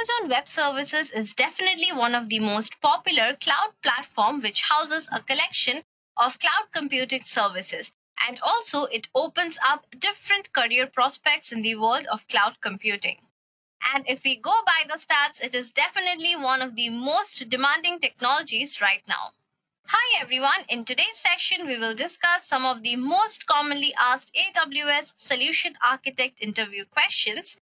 Amazon Web Services is definitely one of the most popular cloud platform which houses a collection of cloud computing services, and also it opens up different career prospects in the world of cloud computing. And if we go by the stats, it is definitely one of the most demanding technologies right now. Hi everyone, in today's section we will discuss some of the most commonly asked AWS Solution Architect interview questions,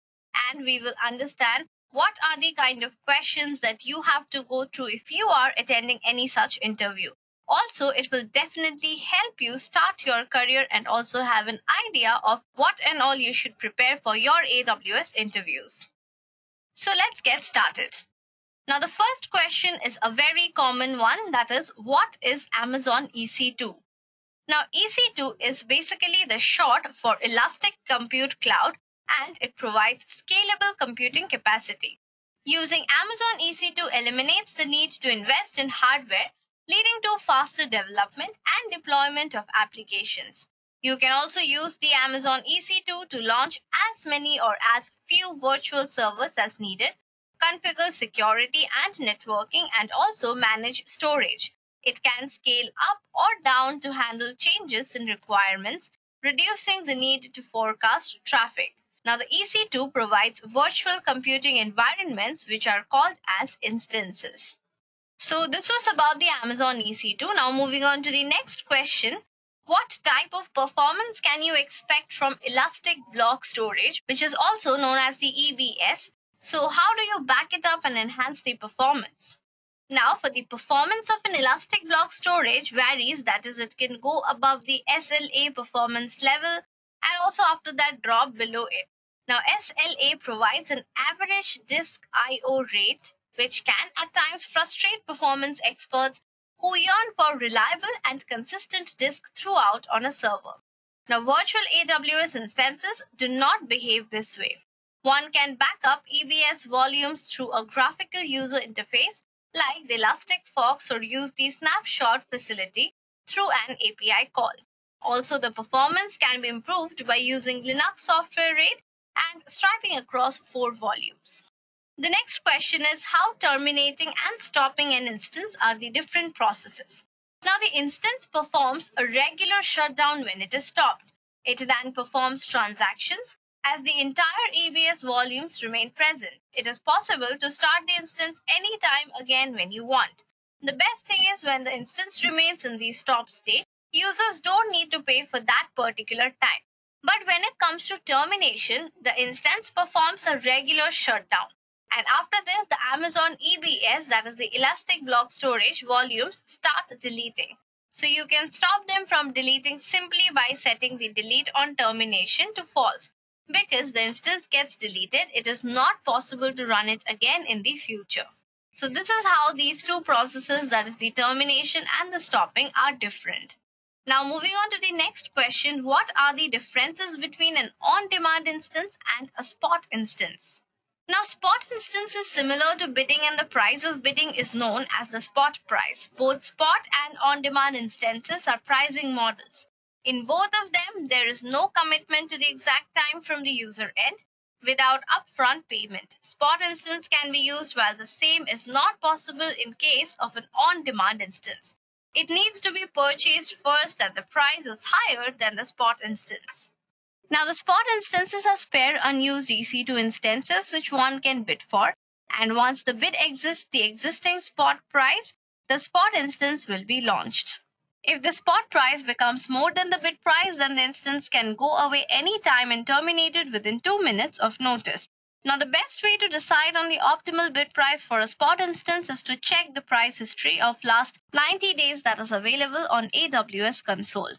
and we will understand what are the kind of questions that you have to go through if you are attending any such interview. Also, it will definitely help you start your career and also have an idea of what and all you should prepare for your AWS interviews. So let's get started. Now, the first question is a very common one, that is, what is Amazon EC2? Now, EC2 is basically the short for Elastic Compute Cloud, and it provides scalable computing capacity. Using Amazon EC2 eliminates the need to invest in hardware, leading to faster development and deployment of applications. You can also use the Amazon EC2 to launch as many or as few virtual servers as needed, configure security and networking, and also manage storage. It can scale up or down to handle changes in requirements, reducing the need to forecast traffic. Now, the EC2 provides virtual computing environments which are called as instances. So this was about the Amazon EC2. Now moving on to the next question. What type of performance can you expect from Elastic Block Storage, which is also known as the EBS? So how do you back it up and enhance the performance? Now, for the performance of an Elastic Block Storage varies, that is, it can go above the SLA performance level and also after that drop below it. Now, SLA provides an average disk I/O rate, which can at times frustrate performance experts who yearn for reliable and consistent disk throughout on a server. Now, virtual AWS instances do not behave this way. One can back up EBS volumes through a graphical user interface like the Elastic Fox, or use the snapshot facility through an API call. Also, the performance can be improved by using Linux software RAID and striping across 4 volumes. The next question is how terminating and stopping an instance are the different processes. Now, the instance performs a regular shutdown when it is stopped. It then performs transactions as the entire EBS volumes remain present. It is possible to start the instance anytime again when you want. The best thing is when the instance remains in the stop state, users don't need to pay for that particular time. But when it comes to termination, the instance performs a regular shutdown. And after this, the Amazon EBS, that is the Elastic Block Storage volumes, start deleting. So you can stop them from deleting simply by setting the delete on termination to false. Because the instance gets deleted, it is not possible to run it again in the future. So this is how these two processes, that is the termination and the stopping, are different. Now moving on to the next question, what are the differences between an on-demand instance and a spot instance? Now, spot instance is similar to bidding, and the price of bidding is known as the spot price. Both spot and on-demand instances are pricing models. In both of them, there is no commitment to the exact time from the user end without upfront payment. Spot instance can be used while the same is not possible in case of an on-demand instance. It needs to be purchased first and the price is higher than the spot instance. Now, the spot instances are spare unused EC2 instances which one can bid for, and once the bid exceeds the existing spot price, the spot instance will be launched. If the spot price becomes more than the bid price, then the instance can go away anytime and terminated within 2 minutes of notice. Now, the best way to decide on the optimal bid price for a spot instance is to check the price history of last 90 days that is available on AWS console.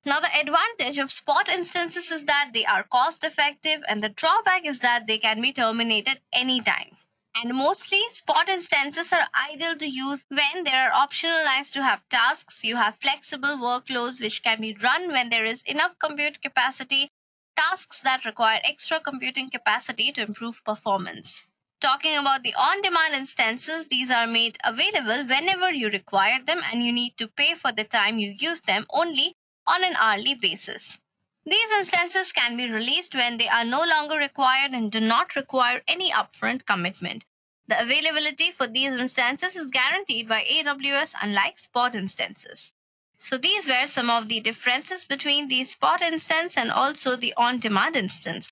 Now, the advantage of spot instances is that they are cost effective, and the drawback is that they can be terminated anytime. And mostly, spot instances are ideal to use when there are optional nice to have tasks. You have flexible workloads which can be run when there is enough compute capacity, tasks that require extra computing capacity to improve performance. Talking about the on-demand instances, these are made available whenever you require them, and you need to pay for the time you use them only on an hourly basis. These instances can be released when they are no longer required and do not require any upfront commitment. The availability for these instances is guaranteed by AWS, unlike spot instances. So these were some of the differences between the spot instance and also the on-demand instance.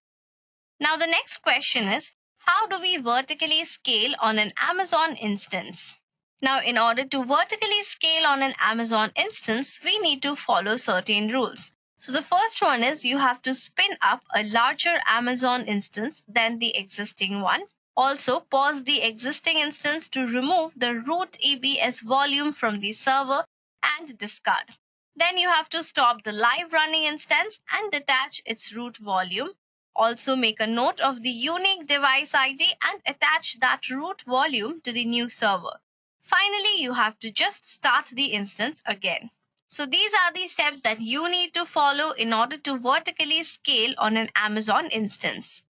Now the next question is, how do we vertically scale on an Amazon instance? Now, in order to vertically scale on an Amazon instance, we need to follow certain rules. So the first one is you have to spin up a larger Amazon instance than the existing one. Also, pause the existing instance to remove the root EBS volume from the server and discard. Then you have to stop the live running instance and detach its root volume. Also, make a note of the unique device ID and attach that root volume to the new server. Finally, you have to just start the instance again. So these are the steps that you need to follow in order to vertically scale on an Amazon instance.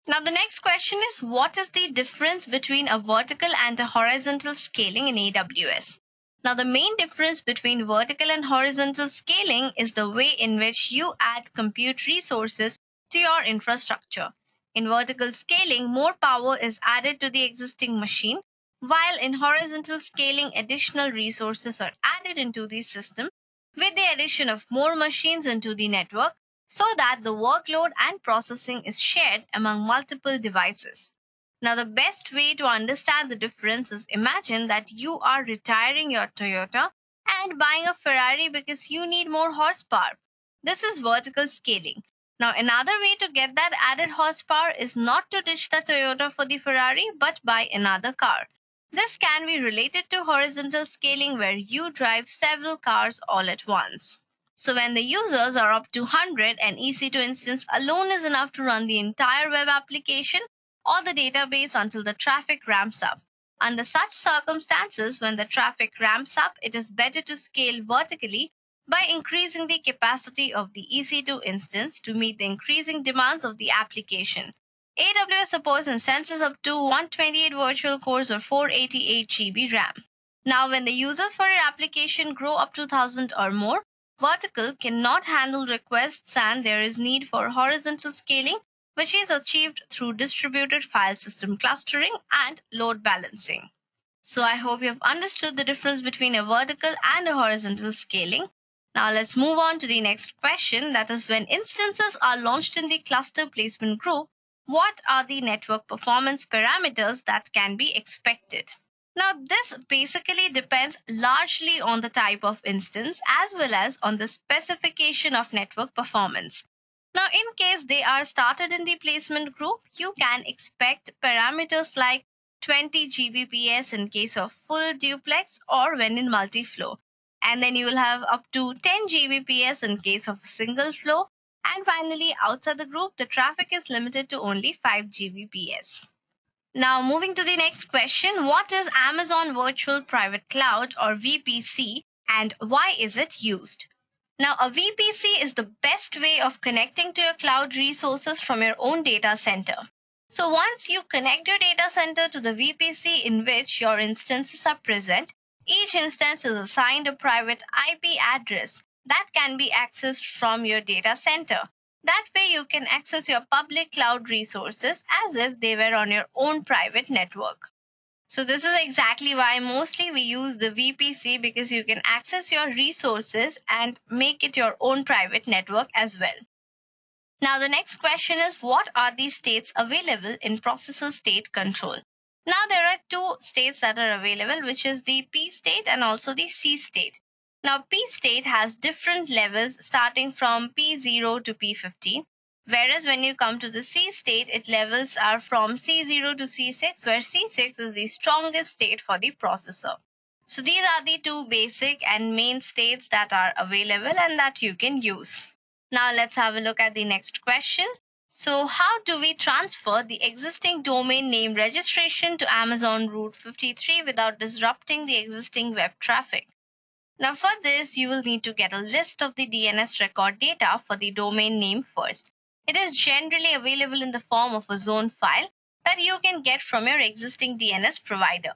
Now the next question is, what is the difference between a vertical and a horizontal scaling in AWS? Now the main difference between vertical and horizontal scaling is the way in which you add compute resources to your infrastructure. In vertical scaling, more power is added to the existing machine, while in horizontal scaling, additional resources are added into the system with the addition of more machines into the network so that the workload and processing is shared among multiple devices. Now, the best way to understand the difference is imagine that you are retiring your Toyota and buying a Ferrari because you need more horsepower. This is vertical scaling. Now, another way to get that added horsepower is not to ditch the Toyota for the Ferrari, but buy another car. This can be related to horizontal scaling where you drive several cars all at once. So when the users are up to 100, an EC2 instance alone is enough to run the entire web application or the database until the traffic ramps up. Under such circumstances, when the traffic ramps up, it is better to scale vertically by increasing the capacity of the EC2 instance to meet the increasing demands of the application. AWS supports instances up to 128 virtual cores or 488 GB RAM. Now, when the users for your application grow up to 1,000 or more, vertical cannot handle requests and there is need for horizontal scaling, which is achieved through distributed file system clustering and load balancing. So I hope you have understood the difference between a vertical and a horizontal scaling. Now let's move on to the next question, that is, when instances are launched in the cluster placement group, what are the network performance parameters that can be expected? Now, this basically depends largely on the type of instance as well as on the specification of network performance. Now, in case they are started in the placement group, you can expect parameters like 20 Gbps in case of full duplex or when in multi-flow. And then you will have up to 10 Gbps in case of a single flow. And finally, outside the group, the traffic is limited to only 5 Gbps. Now, moving to the next question, what is Amazon Virtual Private Cloud or VPC and why is it used? Now, a VPC is the best way of connecting to your cloud resources from your own data center. So once you connect your data center to the VPC in which your instances are present, each instance is assigned a private IP address that can be accessed from your data center. That way you can access your public cloud resources as if they were on your own private network. So this is exactly why mostly we use the VPC, because you can access your resources and make it your own private network as well. Now the next question is, what are the states available in processor state control? Now there are two states that are available, which is the P state and also the C state. Now P state has different levels starting from P0 to P50. Whereas when you come to the C state, its levels are from C0 to C6, where C6 is the strongest state for the processor. So these are the two basic and main states that are available and that you can use. Now let's have a look at the next question. So how do we transfer the existing domain name registration to Amazon Route 53 without disrupting the existing web traffic? Now for this, you will need to get a list of the DNS record data for the domain name first. It is generally available in the form of a zone file that you can get from your existing DNS provider.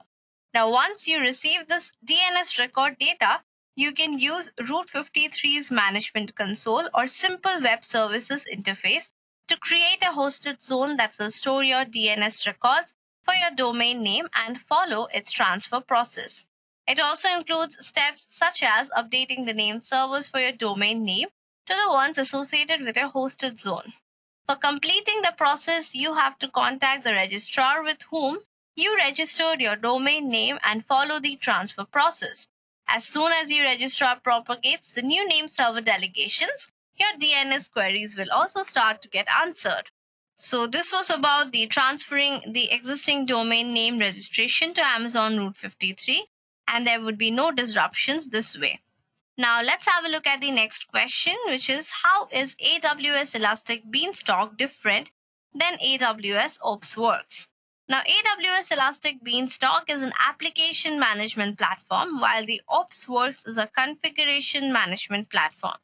Now, once you receive this DNS record data, you can use Route 53's management console or simple web services interface to create a hosted zone that will store your DNS records for your domain name and follow its transfer process. It also includes steps such as updating the name servers for your domain name to the ones associated with your hosted zone. For completing the process, you have to contact the registrar with whom you registered your domain name and follow the transfer process. As soon as your registrar propagates the new name server delegations, your DNS queries will also start to get answered. So this was about the transferring the existing domain name registration to Amazon Route 53, and there would be no disruptions this way. Now let's have a look at the next question, which is how is AWS Elastic Beanstalk different than AWS Ops Works? Now AWS Elastic Beanstalk is an application management platform, while the Ops Works is a configuration management platform.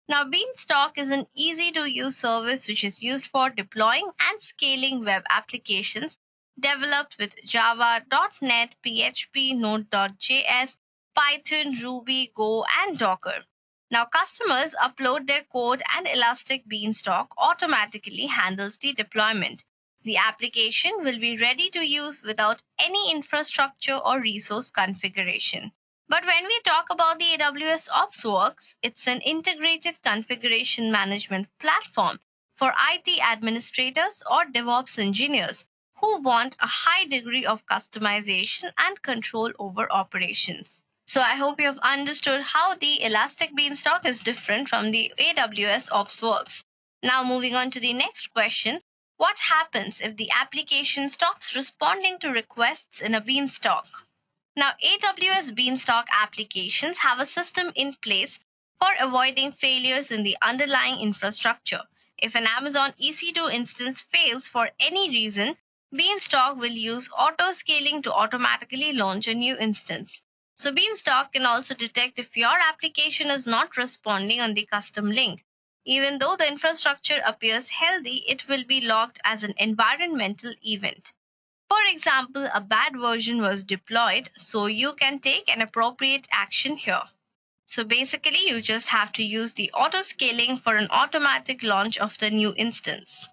Now Beanstalk is an easy to use service which is used for deploying and scaling web applications developed with Java, .NET, PHP, Node.js, Python, Ruby, Go, and Docker. Now customers upload their code and Elastic Beanstalk automatically handles the deployment. The application will be ready to use without any infrastructure or resource configuration. But when we talk about the AWS Ops Works, it's an integrated configuration management platform for IT administrators or DevOps engineers who want a high degree of customization and control over operations. So I hope you have understood how the Elastic Beanstalk is different from the AWS Ops Works. Now moving on to the next question, what happens if the application stops responding to requests in a Beanstalk? Now AWS Beanstalk applications have a system in place for avoiding failures in the underlying infrastructure. If an Amazon EC2 instance fails for any reason, Beanstalk will use auto-scaling to automatically launch a new instance. So Beanstalk can also detect if your application is not responding on the custom link. Even though the infrastructure appears healthy, it will be logged as an environmental event. For example, a bad version was deployed, so you can take an appropriate action here. So basically, you just have to use the auto-scaling for an automatic launch of the new instance.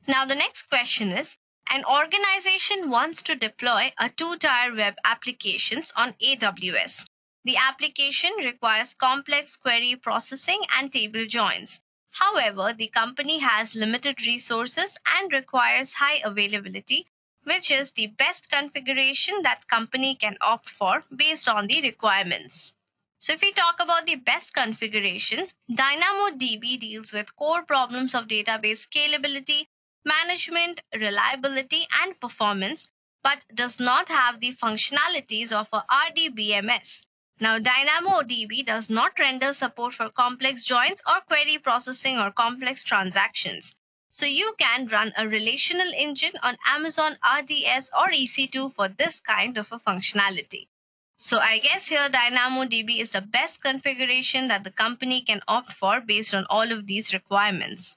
Now the next question is, an organization wants to deploy a two-tier web applications on AWS. The application requires complex query processing and table joins. However, the company has limited resources and requires high availability, which is the best configuration that company can opt for based on the requirements. So if we talk about the best configuration, DynamoDB deals with core problems of database scalability, management, reliability, and performance, but does not have the functionalities of a RDBMS. Now, DynamoDB does not render support for complex joins or query processing or complex transactions. So you can run a relational engine on Amazon RDS or EC2 for this kind of a functionality. So I guess here DynamoDB is the best configuration that the company can opt for based on all of these requirements.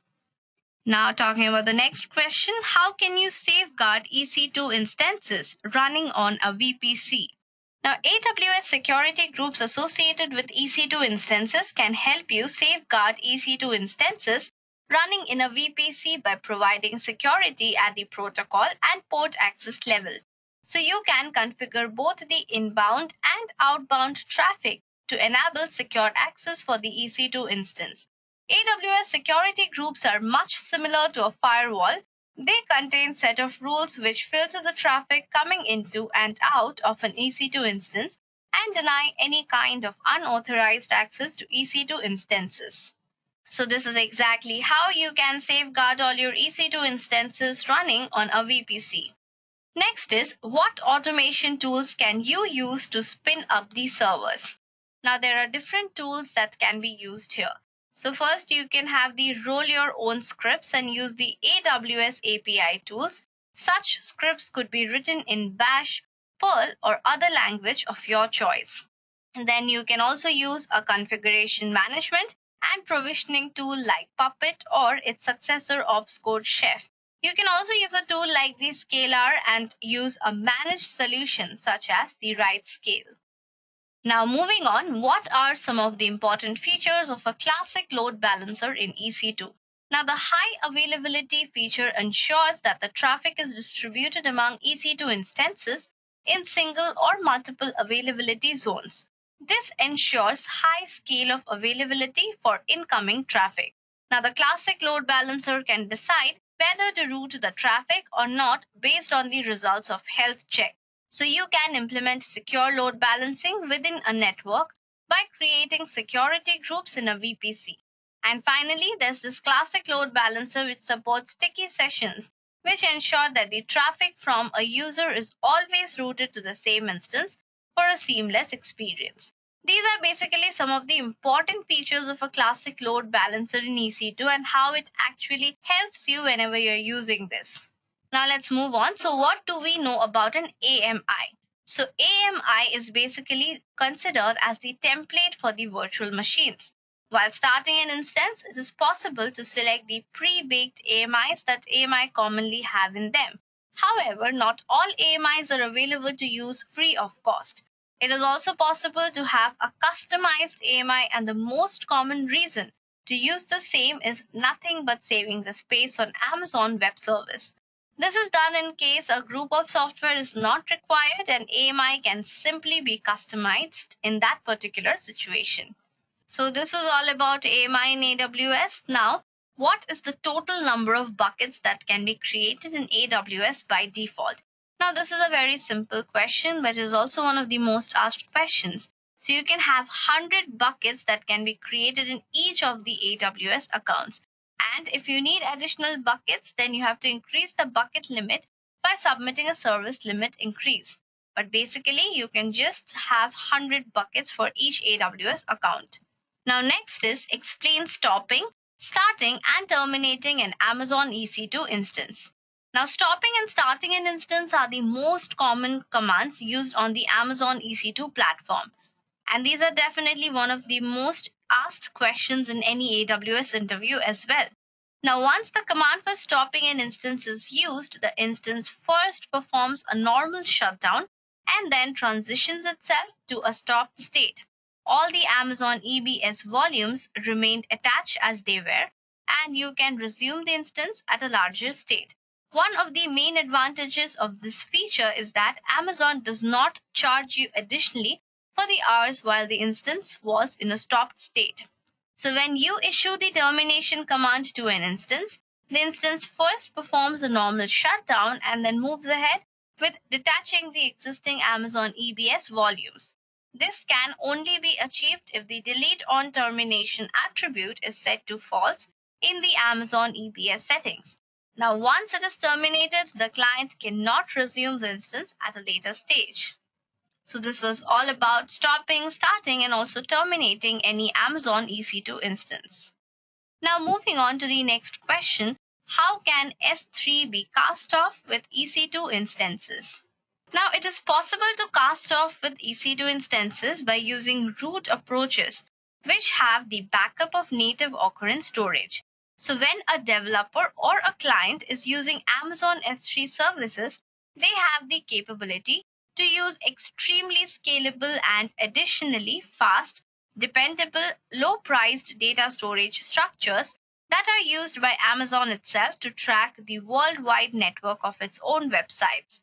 Now talking about the next question, how can you safeguard EC2 instances running on a VPC? Now AWS security groups associated with EC2 instances can help you safeguard EC2 instances running in a VPC by providing security at the protocol and port access level. So you can configure both the inbound and outbound traffic to enable secure access for the EC2 instance. AWS security groups are much similar to a firewall. They contain a set of rules which filter the traffic coming into and out of an EC2 instance and deny any kind of unauthorized access to EC2 instances. So this is exactly how you can safeguard all your EC2 instances running on a VPC. Next is, what automation tools can you use to spin up the servers? Now there are different tools that can be used here. So first you can have the roll your own scripts and use the AWS API tools. Such scripts could be written in Bash, Perl, or other language of your choice. And then you can also use a configuration management and provisioning tool like Puppet or its successor Opscode Chef. You can also use a tool like the Scalar and use a managed solution such as the RightScale. Now moving on, what are some of the important features of a classic load balancer in EC2? Now, the high availability feature ensures that the traffic is distributed among EC2 instances in single or multiple availability zones. This ensures high scale of availability for incoming traffic. Now, the classic load balancer can decide whether to route the traffic or not based on the results of health check. So you can implement secure load balancing within a network by creating security groups in a VPC. And finally, there's this classic load balancer which supports sticky sessions, which ensure that the traffic from a user is always routed to the same instance for a seamless experience. These are basically some of the important features of a classic load balancer in EC2 and how it actually helps you whenever you're using this. Now let's move on. So what do we know about an AMI? So AMI is basically considered as the template for the virtual machines. While starting an instance, it is possible to select the pre-baked AMIs that AMI commonly have in them. However, not all AMIs are available to use free of cost. It is also possible to have a customized AMI, and the most common reason to use the same is nothing but saving the space on Amazon Web Service. This is done in case a group of software is not required and AMI can simply be customized in that particular situation. So this was all about AMI in AWS. Now, what is the total number of buckets that can be created in AWS by default? Now, this is a very simple question, but it is also one of the most asked questions. So you can have 100 buckets that can be created in each of the AWS accounts. And if you need additional buckets, then you have to increase the bucket limit by submitting a service limit increase. But basically, you can just have 100 buckets for each AWS account. Now next is explain stopping, starting and terminating an Amazon EC2 instance. Now stopping and starting an instance are the most common commands used on the Amazon EC2 platform. And these are definitely one of the most asked questions in any AWS interview as well. Now once the command for stopping an instance is used, the instance first performs a normal shutdown and then transitions itself to a stopped state. All the Amazon EBS volumes remained attached as they were, and you can resume the instance at a larger state. One of the main advantages of this feature is that Amazon does not charge you additionally for the hours while the instance was in a stopped state. So when you issue the termination command to an instance, the instance first performs a normal shutdown and then moves ahead with detaching the existing Amazon EBS volumes. This can only be achieved if the delete on termination attribute is set to false in the Amazon EBS settings. Now, once it is terminated, the client cannot resume the instance at a later stage. So this was all about stopping, starting, and also terminating any Amazon EC2 instance. Now, moving on to the next question, how can S3 be cast off with EC2 instances? Now, it is possible to cast off with EC2 instances by using root approaches, which have the backup of native occurrence storage. So when a developer or a client is using Amazon S3 services, they have the capability to use extremely scalable and additionally fast, dependable, low-priced data storage structures that are used by Amazon itself to track the worldwide network of its own websites.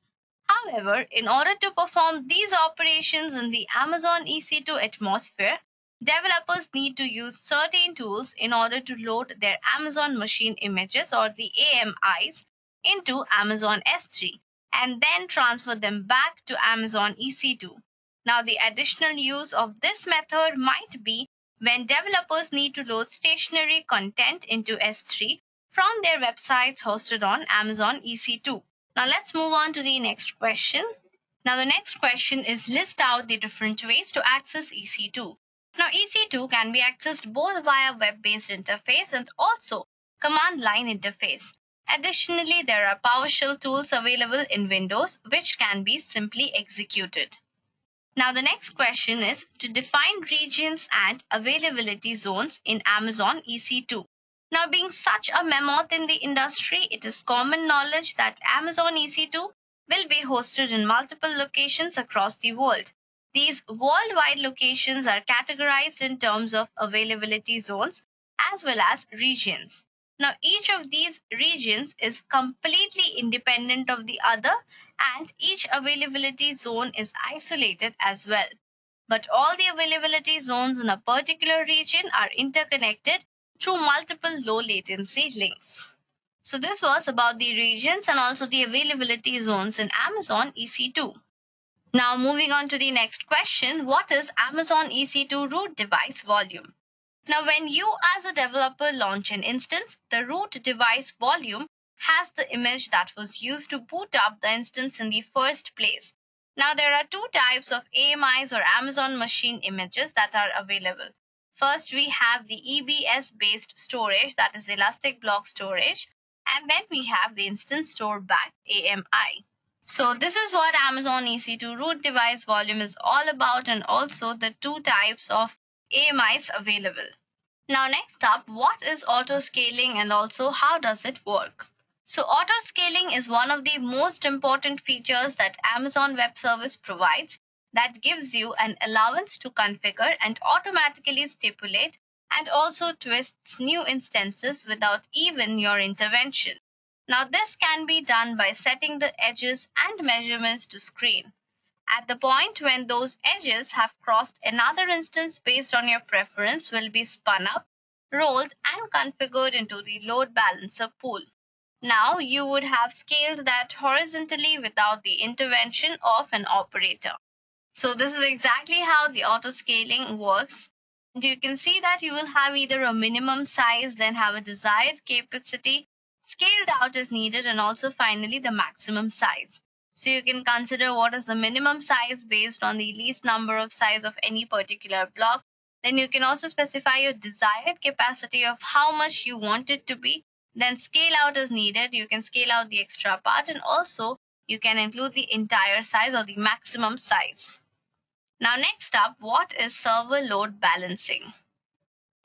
However, in order to perform these operations in the Amazon EC2 atmosphere, developers need to use certain tools in order to load their Amazon machine images or the AMIs into Amazon S3 and then transfer them back to Amazon EC2. Now, the additional use of this method might be when developers need to load stationary content into S3 from their websites hosted on Amazon EC2. Now let's move on to the next question. Now the next question is list out the different ways to access EC2. Now EC2 can be accessed both via web-based interface and also command line interface. Additionally, there are PowerShell tools available in Windows which can be simply executed. Now the next question is to define regions and availability zones in Amazon EC2. Now, being such a mammoth in the industry, it is common knowledge that Amazon EC2 will be hosted in multiple locations across the world. These worldwide locations are categorized in terms of availability zones as well as regions. Now, each of these regions is completely independent of the other, and each availability zone is isolated as well. But all the availability zones in a particular region are interconnected through multiple low latency links. So this was about the regions and also the availability zones in Amazon EC2. Now moving on to the next question, what is Amazon EC2 root device volume? Now when you as a developer launch an instance, the root device volume has the image that was used to boot up the instance in the first place. Now there are two types of AMIs or Amazon machine images that are available. First we have the EBS based storage, that is Elastic Block Storage, and then we have the Instance Store Back AMI. So this is what Amazon EC2 root device volume is all about, and also the two types of AMIs available. Now next up, what is auto scaling and also how does it work? So auto scaling is one of the most important features that Amazon Web Service provides that gives you an allowance to configure and automatically stipulate and also twists new instances without even your intervention. Now this can be done by setting the edges and measurements to screen. At the point when those edges have crossed, another instance based on your preference will be spun up, rolled, and configured into the load balancer pool. Now you would have scaled that horizontally without the intervention of an operator. So this is exactly how the auto scaling works. You can see that you will have either a minimum size, then have a desired capacity, scaled out as needed, and also finally the maximum size. So you can consider what is the minimum size based on the least number of size of any particular block. Then you can also specify your desired capacity of how much you want it to be. Then scale out as needed. You can scale out the extra part, and also you can include the entire size or the maximum size. Now next up, what is server load balancing?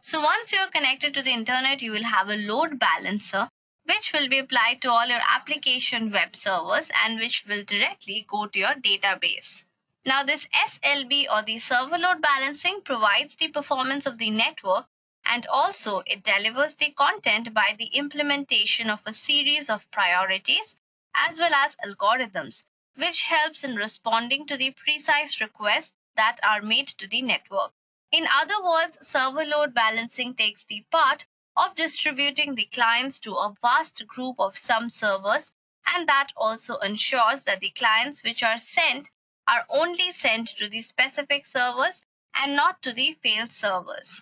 So once you're connected to the internet, you will have a load balancer which will be applied to all your application web servers and which will directly go to your database. Now this SLB or the server load balancing provides the performance of the network, and also it delivers the content by the implementation of a series of priorities as well as algorithms, which helps in responding to the precise requests that are made to the network. In other words, server load balancing takes the part of distributing the clients to a vast group of some servers, and that also ensures that the clients which are sent are only sent to the specific servers and not to the failed servers.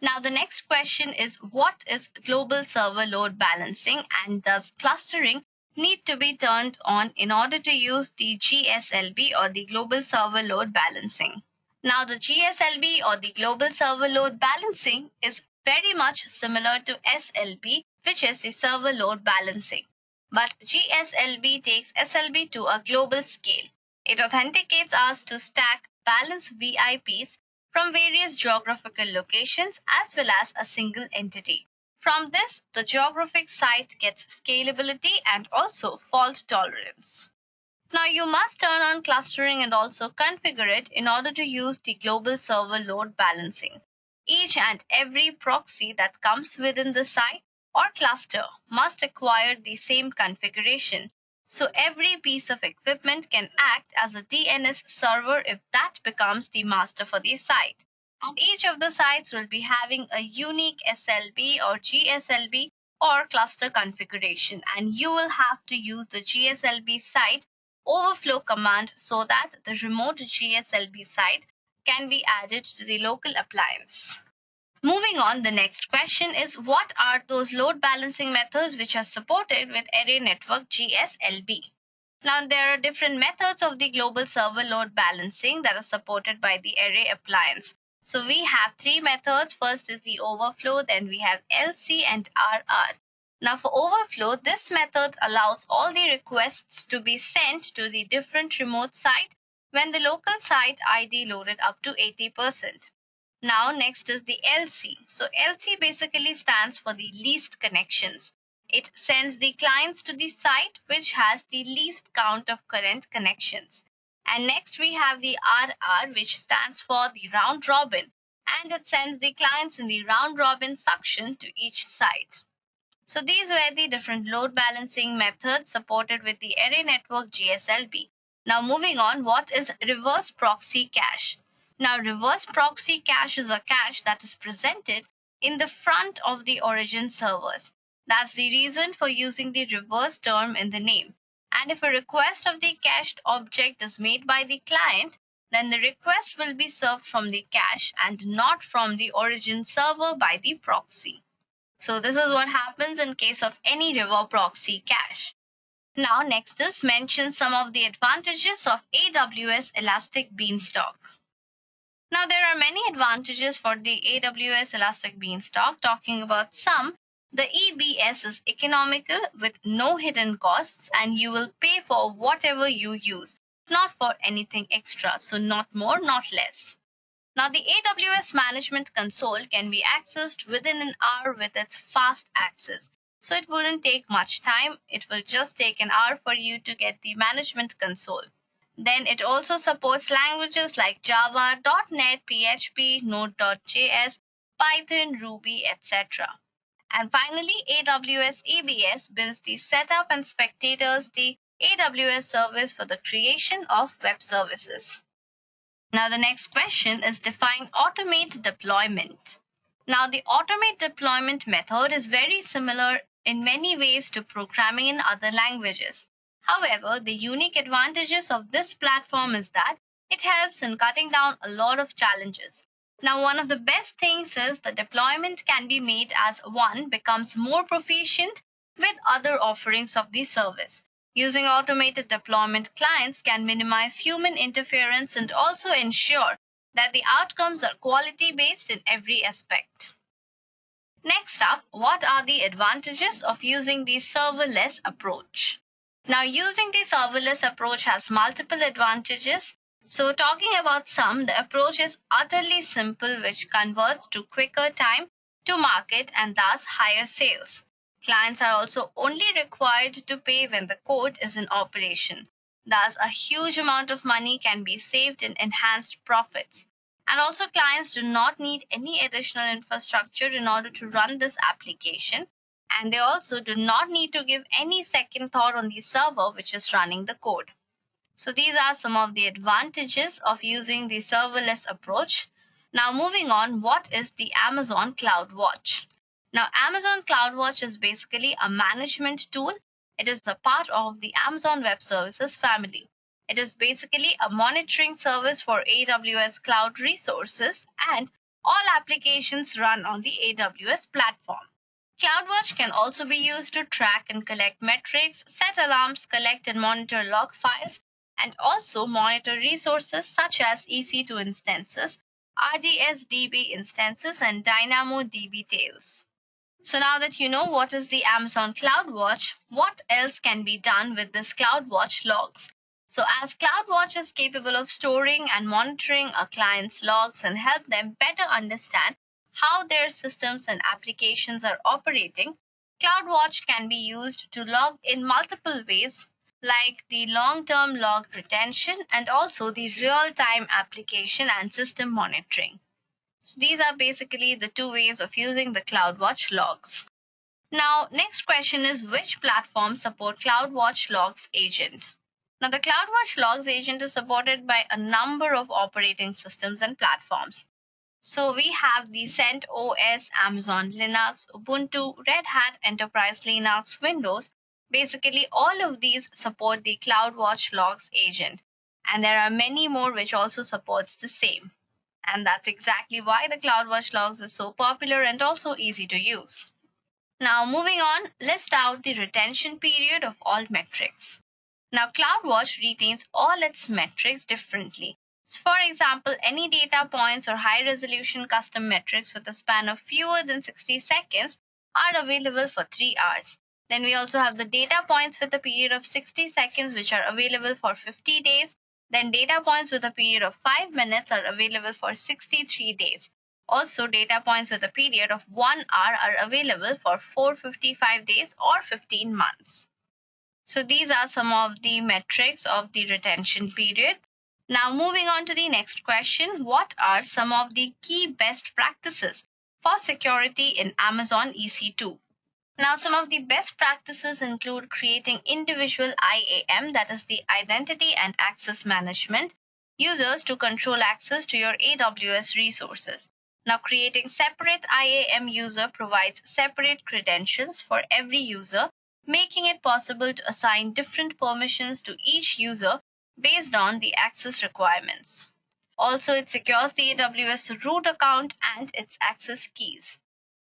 Now the next question is, what is global server load balancing, and does clustering need to be turned on in order to use the GSLB or the global server load balancing? Now the GSLB or the global server load balancing is very much similar to SLB, which is the server load balancing. But GSLB takes SLB to a global scale. It authenticates us to stack balance VIPs from various geographical locations as well as a single entity. From this, the geographic site gets scalability and also fault tolerance. Now you must turn on clustering and also configure it in order to use the global server load balancing. Each and every proxy that comes within the site or cluster must acquire the same configuration. So every piece of equipment can act as a DNS server if that becomes the master for the site. And each of the sites will be having a unique SLB or GSLB or cluster configuration, and you will have to use the GSLB site overflow command so that the remote GSLB site can be added to the local appliance. Moving on, the next question is, what are those load balancing methods which are supported with Array Network GSLB? Now there are different methods of the global server load balancing that are supported by the Array appliance. So we have three methods. First is the overflow, then we have LC and RR. Now for overflow, this method allows all the requests to be sent to the different remote site when the local site ID loaded up to 80%. Now next is the LC. So LC basically stands for the least connections. It sends the clients to the site which has the least count of current connections. And next we have the RR, which stands for the round robin, and it sends the clients in the round robin suction to each site. So these were the different load balancing methods supported with the Array Network GSLB. Now moving on, what is reverse proxy cache? Now reverse proxy cache is a cache that is presented in the front of the origin servers. That's the reason for using the reverse term in the name. And if a request of the cached object is made by the client, then the request will be served from the cache and not from the origin server by the proxy. So this is what happens in case of any reverse proxy cache. Now next is mention some of the advantages of AWS Elastic Beanstalk. Now there are many advantages for the AWS Elastic Beanstalk. Talking about some, the EBS is economical with no hidden costs and you will pay for whatever you use, not for anything extra. So not more, not less. Now the AWS Management Console can be accessed within an hour with its fast access. So it wouldn't take much time. It will just take an hour for you to get the Management Console. Then it also supports languages like Java, .NET, PHP, Node.js, Python, Ruby, etc. And finally, AWS EBS builds the setup and spectators the AWS service for the creation of web services. Now the next question is define automate deployment. Now the automate deployment method is very similar in many ways to programming in other languages. However, the unique advantages of this platform is that it helps in cutting down a lot of challenges. Now, one of the best things is the deployment can be made as one becomes more proficient with other offerings of the service. Using automated deployment, clients can minimize human interference and also ensure that the outcomes are quality-based in every aspect. Next up, what are the advantages of using the serverless approach? Now, using the serverless approach has multiple advantages. So talking about some, the approach is utterly simple, which converts to quicker time to market and thus higher sales. Clients are also only required to pay when the code is in operation. Thus, a huge amount of money can be saved in enhanced profits. And also, clients do not need any additional infrastructure in order to run this application. And they also do not need to give any second thought on the server which is running the code. So these are some of the advantages of using the serverless approach. Now moving on, what is the Amazon Cloudwatch? Now Amazon Cloudwatch is basically a management tool. It is a part of the Amazon Web Services family. It is basically a monitoring service for AWS cloud resources and all applications run on the AWS platform. Cloudwatch can also be used to track and collect metrics, set alarms, collect and monitor log files, and also monitor resources such as EC2 instances, RDS-DB instances, and DynamoDB tails. So now that you know what is the Amazon Cloudwatch, what else can be done with this Cloudwatch logs? So as Cloudwatch is capable of storing and monitoring a client's logs and help them better understand how their systems and applications are operating, Cloudwatch can be used to log in multiple ways, like the long-term log retention and also the real-time application and system monitoring. So these are basically the two ways of using the Cloudwatch logs. Now, next question is which platforms support Cloudwatch Logs Agent? Now, the Cloudwatch Logs Agent is supported by a number of operating systems and platforms. So we have the CentOS, Amazon Linux, Ubuntu, Red Hat, Enterprise Linux, Windows. Basically, all of these support the Cloudwatch Logs Agent. And there are many more which also supports the same. And that's exactly why the Cloudwatch Logs is so popular and also easy to use. Now moving on, list out the retention period of all metrics. Now Cloudwatch retains all its metrics differently. So for example, any data points or high resolution custom metrics with a span of fewer than 60 seconds are available for 3 hours. Then we also have the data points with a period of 60 seconds which are available for 50 days. Then data points with a period of 5 minutes are available for 63 days. Also, data points with a period of 1 hour are available for 455 days or 15 months. So these are some of the metrics of the retention period. Now moving on to the next question, what are some of the key best practices for security in Amazon EC2? Now, some of the best practices include creating individual IAM, that is the Identity and Access Management, users to control access to your AWS resources. Now, creating separate IAM user provides separate credentials for every user, making it possible to assign different permissions to each user based on the access requirements. Also, it secures the AWS root account and its access keys.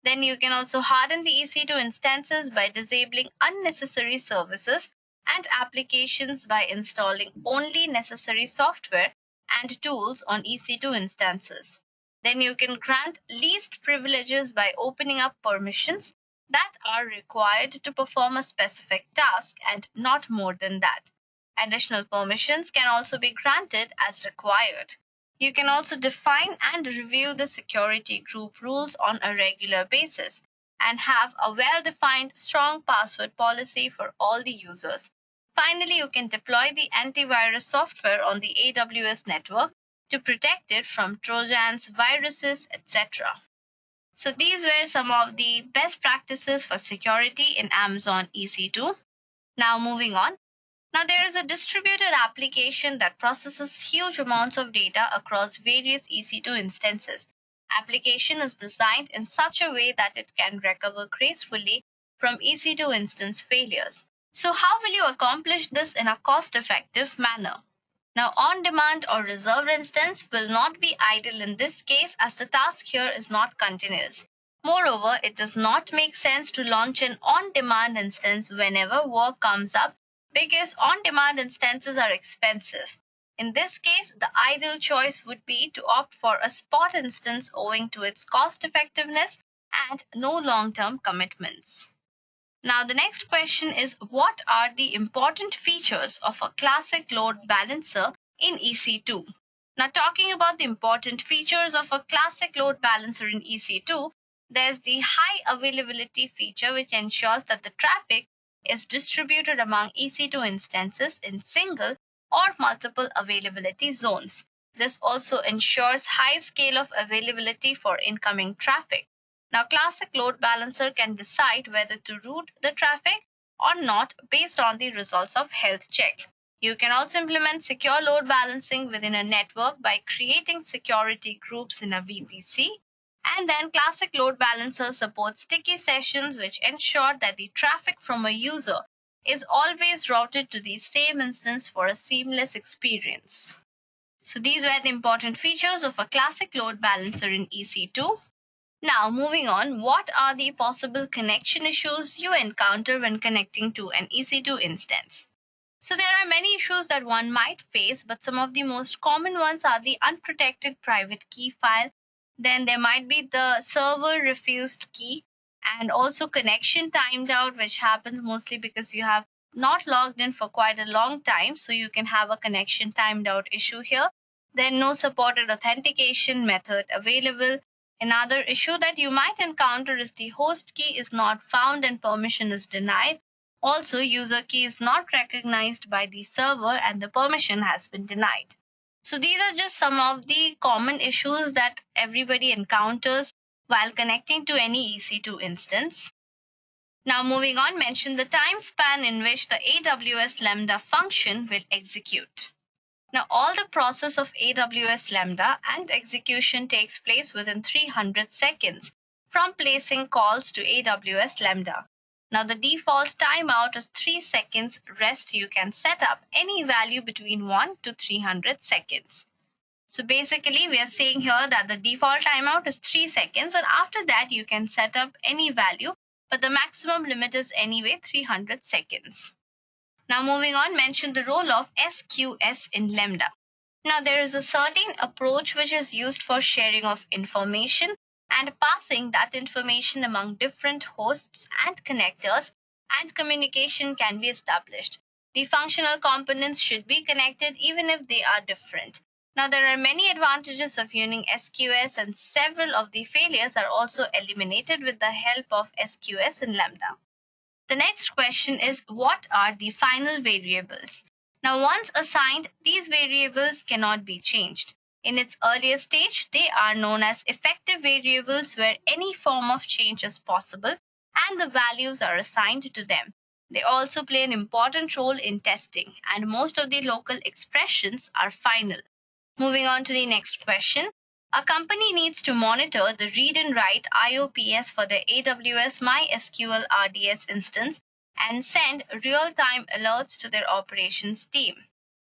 Then you can also harden the EC2 instances by disabling unnecessary services and applications by installing only necessary software and tools on EC2 instances. Then you can grant least privileges by opening up permissions that are required to perform a specific task and not more than that. Additional permissions can also be granted as required. You can also define and review the security group rules on a regular basis and have a well-defined, strong password policy for all the users. Finally, you can deploy the antivirus software on the AWS network to protect it from Trojans, viruses, etc. So these were some of the best practices for security in Amazon EC2. Now moving on. Now, there is a distributed application that processes huge amounts of data across various EC2 instances. Application is designed in such a way that it can recover gracefully from EC2 instance failures. So, how will you accomplish this in a cost-effective manner? Now, on-demand or reserved instance will not be idle in this case, as the task here is not continuous. Moreover, it does not make sense to launch an on-demand instance whenever work comes up, because on-demand instances are expensive. In this case, the ideal choice would be to opt for a spot instance owing to its cost effectiveness and no long-term commitments. Now, the next question is, what are the important features of a classic load balancer in EC2? Now, talking about the important features of a classic load balancer in EC2, there's the high availability feature, which ensures that the traffic is distributed among EC2 instances in single or multiple availability zones. This also ensures high scale of availability for incoming traffic. Now, classic load balancer can decide whether to route the traffic or not based on the results of health check. You can also implement secure load balancing within a network by creating security groups in a VPC. And then classic load balancer supports sticky sessions, which ensure that the traffic from a user is always routed to the same instance for a seamless experience. So these were the important features of a classic load balancer in EC2. Now moving on, what are the possible connection issues you encounter when connecting to an EC2 instance? So there are many issues that one might face, but some of the most common ones are the unprotected private key file. Then there might be the server refused key, and also connection timed out, which happens mostly because you have not logged in for quite a long time. So you can have a connection timed out issue here. Then no supported authentication method available. Another issue that you might encounter is the host key is not found and permission is denied. Also, user key is not recognized by the server and the permission has been denied. So these are just some of the common issues that everybody encounters while connecting to any EC2 instance. Now moving on, mention the time span in which the AWS Lambda function will execute. Now all the process of AWS Lambda and execution takes place within 300 seconds from placing calls to AWS Lambda. Now the default timeout is 3 seconds rest. You can set up any value between 1 to 300 seconds. So basically we are saying here that the default timeout is 3 seconds, and after that you can set up any value, but the maximum limit is anyway 300 seconds. Now moving on, mention the role of SQS in Lambda. Now there is a certain approach which is used for sharing of information and passing that information among different hosts and connectors, and communication can be established. The functional components should be connected even if they are different. Now there are many advantages of using SQS, and several of the failures are also eliminated with the help of SQS in Lambda. The next question is, what are the final variables? Now once assigned, these variables cannot be changed. In its earlier stage, they are known as effective variables, where any form of change is possible and the values are assigned to them. They also play an important role in testing, and most of the local expressions are final. Moving on to the next question. A company needs to monitor the read and write IOPS for the AWS MySQL RDS instance and send real-time alerts to their operations team.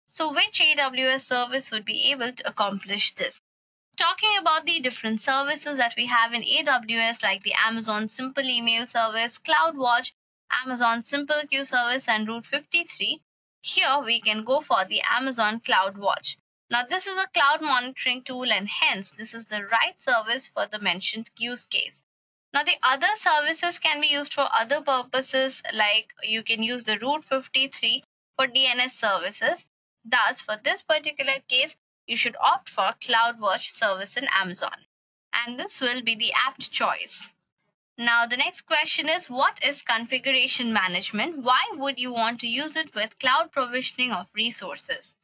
So which AWS service would be able to accomplish this? Talking about the different services that we have in AWS, like the Amazon Simple Email Service, Cloudwatch, Amazon Simple Queue Service, and Route 53, here we can go for the Amazon Cloudwatch. Now, this is a cloud monitoring tool, and hence this is the right service for the mentioned use case. Now, the other services can be used for other purposes, like you can use the Route 53 for DNS services. Thus, for this particular case, you should opt for Cloudwatch service in Amazon. And this will be the apt choice. Now, the next question is, what is configuration management? Why would you want to use it with cloud provisioning of resources?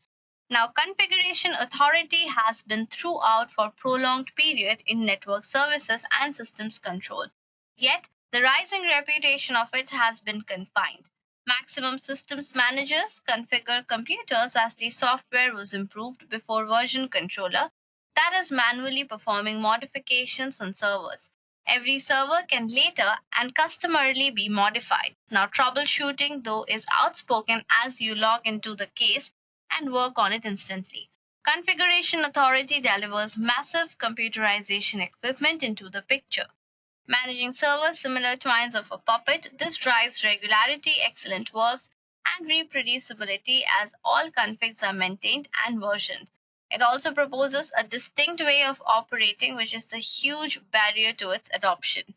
Now, configuration authority has been throughout for prolonged period in network services and systems control. Yet, the rising reputation of it has been confined. Maximum systems managers configure computers as the software was improved before version controller, that is manually performing modifications on servers. Every server can later and customarily be modified. Now, troubleshooting, though, is outspoken as you log into the case and work on it instantly. Configuration authority delivers massive computerization equipment into the picture. Managing servers similar twines of a puppet, this drives regularity, excellent works, and reproducibility as all configs are maintained and versioned. It also proposes a distinct way of operating, which is the huge barrier to its adoption.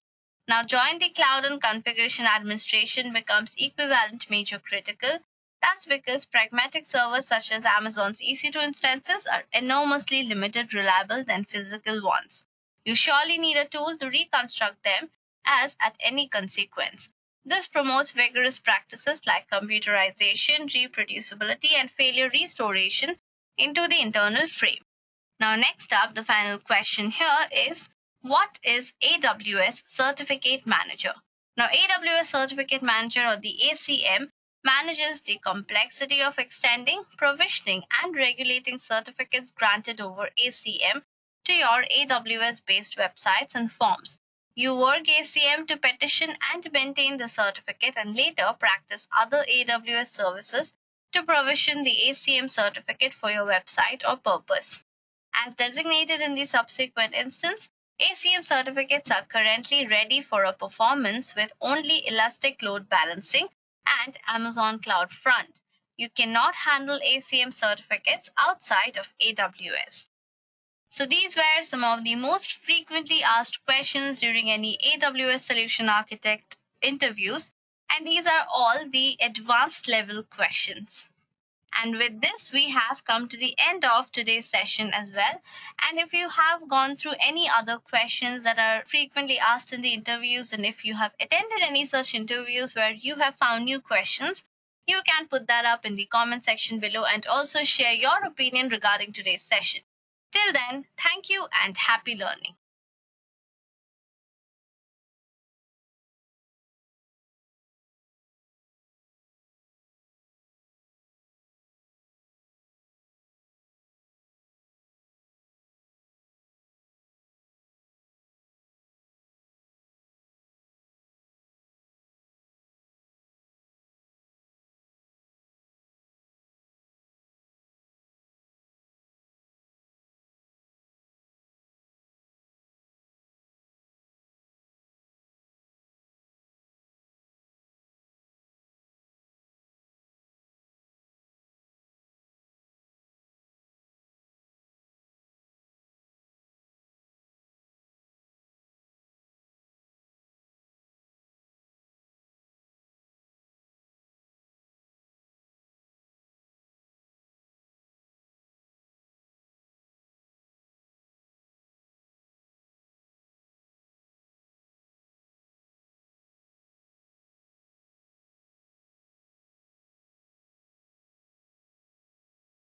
Now, join the cloud and configuration administration becomes equivalent major critical. That's because pragmatic servers such as Amazon's EC2 instances are enormously limited reliable than physical ones. You surely need a tool to reconstruct them as at any consequence. This promotes vigorous practices like computerization, reproducibility, and failure restoration into the internal frame. Now, next up, the final question here is, what is AWS Certificate Manager? Now, AWS Certificate Manager, or the ACM, manages the complexity of extending, provisioning, and regulating certificates granted over ACM to your AWS-based websites and forms. You work ACM to petition and maintain the certificate and later practice other AWS services to provision the ACM certificate for your website or purpose. As designated in the subsequent instance, ACM certificates are currently ready for a performance with only Elastic Load Balancing and Amazon CloudFront. You cannot handle ACM certificates outside of AWS. So these were some of the most frequently asked questions during any AWS Solution Architect interviews, and these are all the advanced level questions. And with this, we have come to the end of today's session as well. And if you have gone through any other questions that are frequently asked in the interviews, and if you have attended any such interviews where you have found new questions, you can put that up in the comment section below and also share your opinion regarding today's session. Till then, thank you and happy learning.